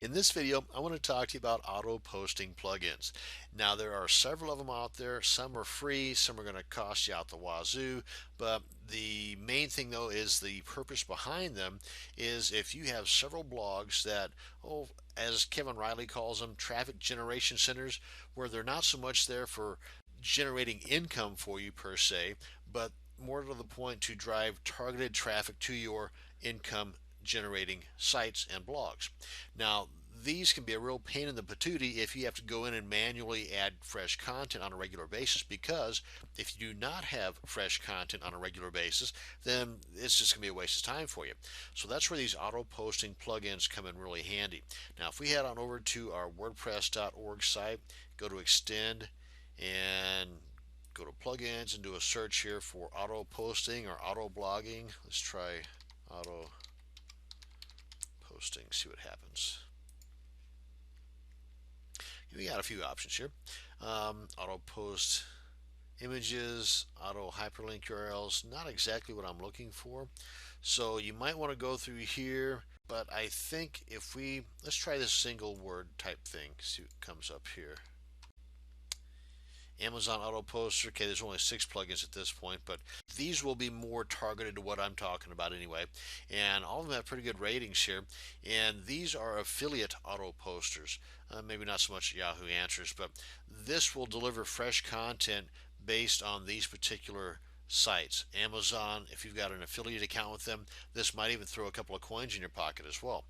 In this video, I want to talk to you about auto posting plugins. Now, there are several of them out there. Some are free, some are going to cost you out the wazoo. But the main thing, though, is the purpose behind them is if you have several blogs that, as Kevin Riley calls them, traffic generation centers, where they're not so much there for generating income for you per se, but more to the point to drive targeted traffic to your income generating sites and blogs. Now, these can be a real pain in the patootie if you have to go in and manually add fresh content on a regular basis, because if you do not have fresh content on a regular basis, then it's just going to be a waste of time for you. So that's where these auto posting plugins come in really handy. Now, if we head on over to our wordpress.org site, go to extend and go to plugins and do a search here for auto posting or auto blogging. Let's try auto posting, see what happens. We got a few options here. Auto post images, auto hyperlink URLs, not exactly what I'm looking for. So you might want to go through here, but I think if let's try this single word type thing, see what comes up here. Amazon Auto Poster. Okay, there's only 6 plugins at this point, but these will be more targeted to what I'm talking about anyway. And all of them have pretty good ratings here. And these are affiliate auto posters. Maybe not so much Yahoo Answers, but this will deliver fresh content based on these particular sites. Amazon, if you've got an affiliate account with them, this might even throw a couple of coins in your pocket as well,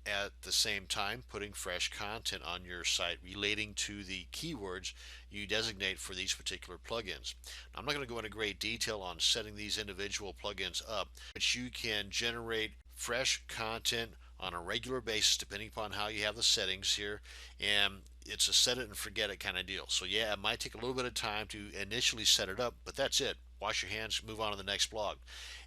at the same time putting fresh content on your site relating to the keywords you designate for these particular plugins. Now, I'm not going to go into great detail on setting these individual plugins up, but you can generate fresh content on a regular basis depending upon how you have the settings here, and it's a set it and forget it kind of deal. So yeah, it might take a little bit of time to initially set it up, but that's it. Wash your hands, move on to the next blog,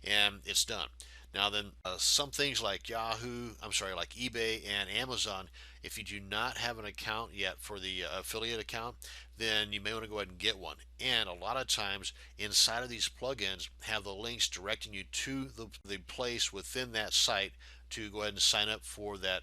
and it's done. Now then, some things like like eBay and Amazon, if you do not have an account yet for the affiliate account, then you may want to go ahead and get one. And a lot of times inside of these plugins have the links directing you to the place within that site to go ahead and sign up for that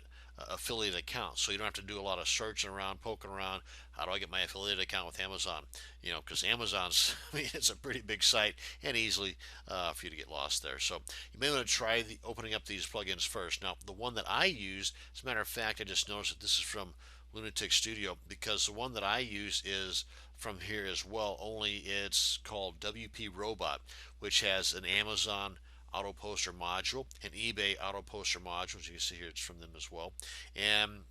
affiliate account. So you don't have to do a lot of searching around, poking around. How do I get my affiliate account with Amazon? Because Amazon's, it's a pretty big site and easily for you to get lost there. So you may want to try opening up these plugins first. Now, the one that I use, as a matter of fact, I just noticed that this is from Lunatic Studio, because the one that I use is from here as well, only it's called WP Robot, which has an Amazon auto poster module, an eBay auto poster module. As you can see here, it's from them as well. And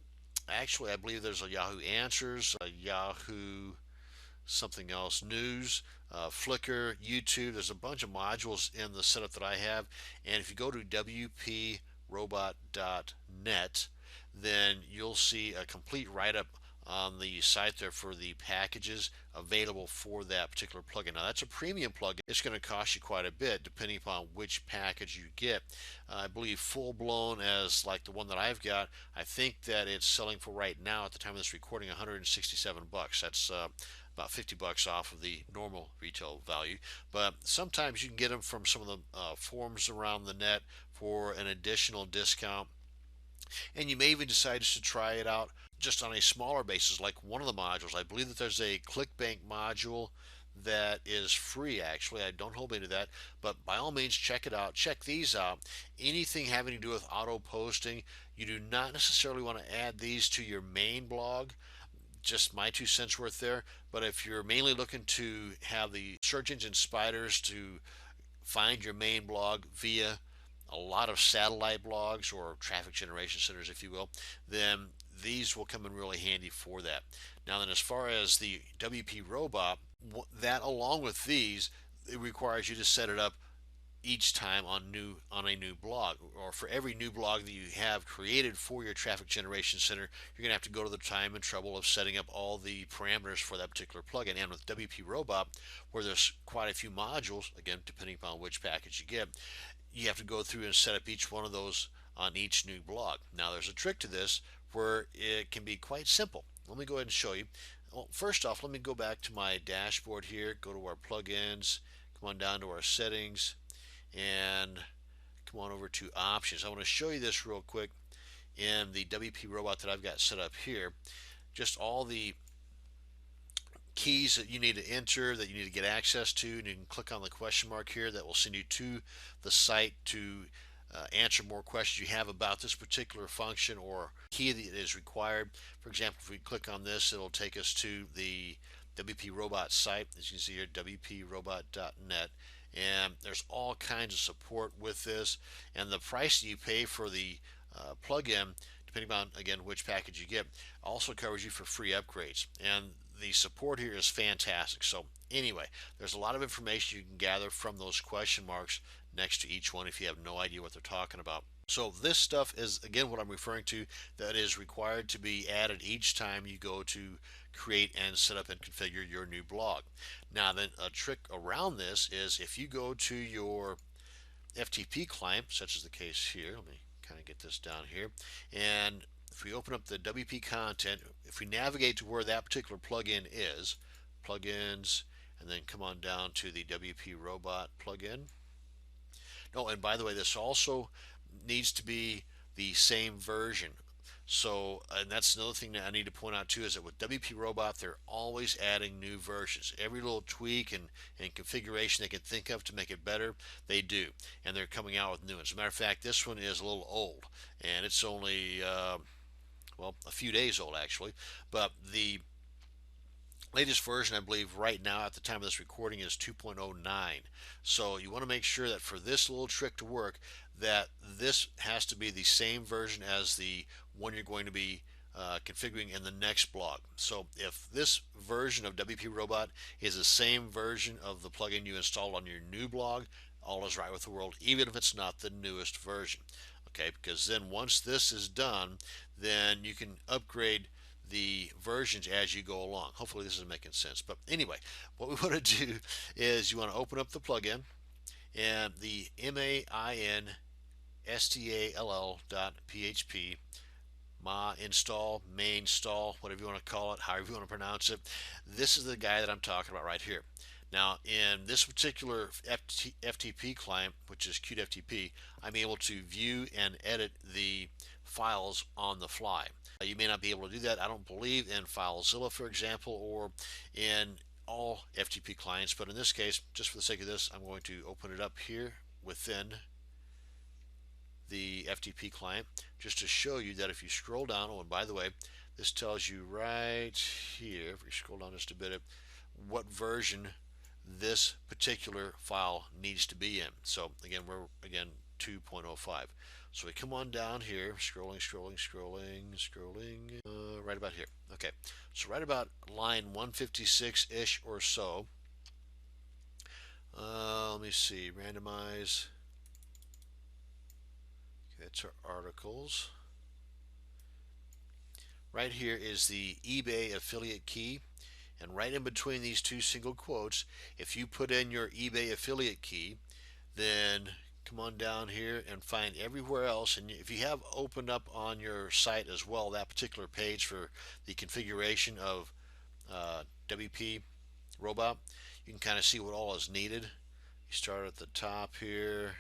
actually, I believe there's a Yahoo Answers, a Yahoo something else, News, Flickr, YouTube. There's a bunch of modules in the setup that I have. And if you go to wprobot.net, then you'll see a complete write-up on the site there for the packages available for that particular plugin. Now, that's a premium plugin. It's going to cost you quite a bit depending upon which package you get. I believe full blown, as like the one that I've got, I think that it's selling for right now at the time of this recording $167. That's about $50 off of the normal retail value. But sometimes you can get them from some of the forums around the net for an additional discount. And you may even decide to try it out just on a smaller basis, like one of the modules. I believe that there's a ClickBank module that is free. Actually, I don't hold me to that, but by all means check it out. Check these out. Anything having to do with auto posting, you do not necessarily want to add these to your main blog. Just my 2 cents worth there. But if you're mainly looking to have the search engine spiders to find your main blog via a lot of satellite blogs or traffic generation centers, if you will, then these will come in really handy for that. Now then, as far as the WP Robot, that along with these, it requires you to set it up each time on a new blog, or for every new blog that you have created for your traffic generation center, you're going to have to go to the time and trouble of setting up all the parameters for that particular plugin. And with WP Robot, where there's quite a few modules, again depending upon which package you get, you have to go through and set up each one of those on each new blog. Now, there's a trick to this where it can be quite simple. Let me go ahead and show you. Well, first off, let me go back to my dashboard here, go to our plugins, come on down to our settings, and come on over to options. I want to show you this real quick. in the WP robot that I've got set up here, just all the keys that you need to enter, that you need to get access to, and you can click on the question mark here that will send you to the site to answer more questions you have about this particular function or key that is required. For example, if we click on this, it'll take us to the WP Robot site, as you can see here, wprobot.net, and there's all kinds of support with this, and the price that you pay for the plugin, depending on again which package you get, also covers you for free upgrades, and the support here is fantastic. So anyway, there's a lot of information you can gather from those question marks next to each one if you have no idea what they're talking about. So this stuff is again what I'm referring to, that is required to be added each time you go to create and set up and configure your new blog. Now then, a trick around this is if you go to your FTP client, such as the case here, let me kind of get this down here, and if we open up the WP content, if we navigate to where that particular plugin is, plugins, and then come on down to the WP Robot plugin. Oh, and by the way, this also needs to be the same version. So, and that's another thing that I need to point out too, is that with WP Robot, they're always adding new versions. Every little tweak and configuration they can think of to make it better, they do. And they're coming out with new ones. As a matter of fact, this one is a little old, and it's only well, a few days old actually, but the latest version I believe right now at the time of this recording is 2.09. So you want to make sure that for this little trick to work, that this has to be the same version as the one you're going to be configuring in the next blog. So if this version of WP Robot is the same version of the plugin you installed on your new blog, all is right with the world, even if it's not the newest version. Okay, because then once this is done, then you can upgrade the versions as you go along. Hopefully this is making sense. But anyway, what we want to do is you want to open up the plugin, and the mainstall.php, ma install, main install, whatever you want to call it, however you want to pronounce it. This is the guy that I'm talking about right here. Now, in this particular FTP client, which is QtFTP, I'm able to view and edit the files on the fly. You may not be able to do that, I don't believe, in FileZilla, for example, or in all FTP clients, but in this case, just for the sake of this, I'm going to open it up here within the FTP client, just to show you that if you scroll down, oh, and by the way, this tells you right here, if we scroll down just a bit, what version this particular file needs to be in. So again, we're 2.05. So we come on down here, scrolling, right about here. Okay, so right about line 156-ish or so. Let me see, randomize. Okay, that's our articles. Right here is the eBay affiliate key. And right in between these two single quotes, if you put in your eBay affiliate key, then come on down here and find everywhere else. And if you have opened up on your site as well that particular page for the configuration of WP Robot, you can kind of see what all is needed. You start at the top here.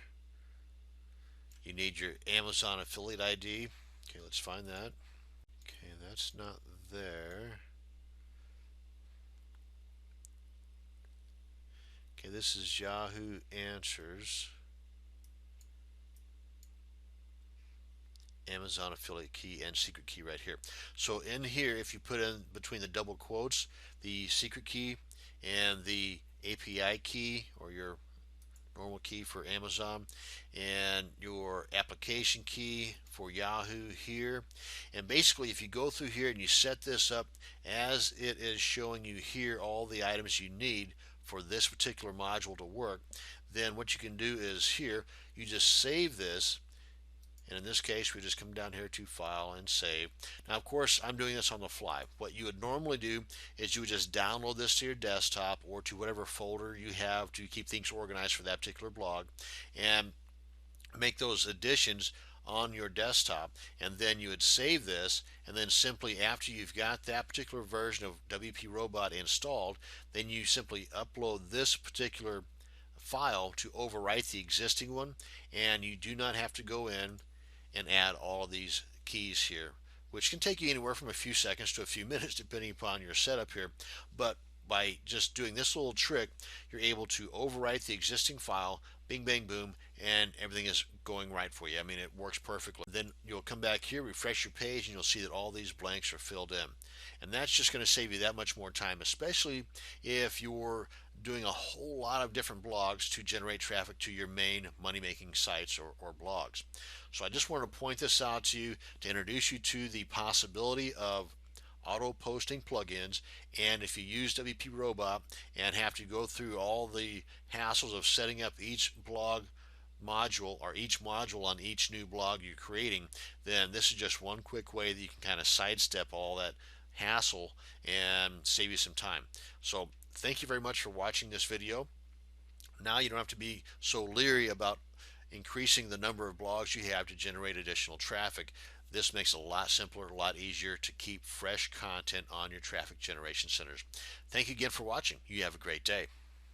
You need your Amazon affiliate ID. Okay, let's find that. Okay, that's not there. Okay, this is Yahoo Answers. Amazon affiliate key and secret key right here. So in here, if you put in between the double quotes the secret key and the API key, or your normal key for Amazon, and your application key for Yahoo here, and basically if you go through here and you set this up as it is showing you here all the items you need for this particular module to work, then what you can do is here you just save this. And in this case, we just come down here to File and Save. Now, of course, I'm doing this on the fly. What you would normally do is you would just download this to your desktop or to whatever folder you have to keep things organized for that particular blog, and make those additions on your desktop, and then you would save this, and then simply after you've got that particular version of WP Robot installed, then you simply upload this particular file to overwrite the existing one, and you do not have to go in and add all of these keys here, which can take you anywhere from a few seconds to a few minutes depending upon your setup here. But by just doing this little trick, you're able to overwrite the existing file, bing bang boom, and everything is going right for you. I mean, it works perfectly. Then you'll come back here, refresh your page, and you'll see that all these blanks are filled in. And that's just going to save you that much more time, especially if you're doing a whole lot of different blogs to generate traffic to your main money-making sites or blogs. So I just wanted to point this out to you to introduce you to the possibility of auto posting plugins. And if you use WP Robot and have to go through all the hassles of setting up each blog module or each module on each new blog you're creating, then this is just one quick way that you can kind of sidestep all that hassle and save you some time. So thank you very much for watching this video. Now you don't have to be so leery about increasing the number of blogs you have to generate additional traffic. This makes it a lot simpler, a lot easier to keep fresh content on your traffic generation centers. Thank you again for watching. You have a great day.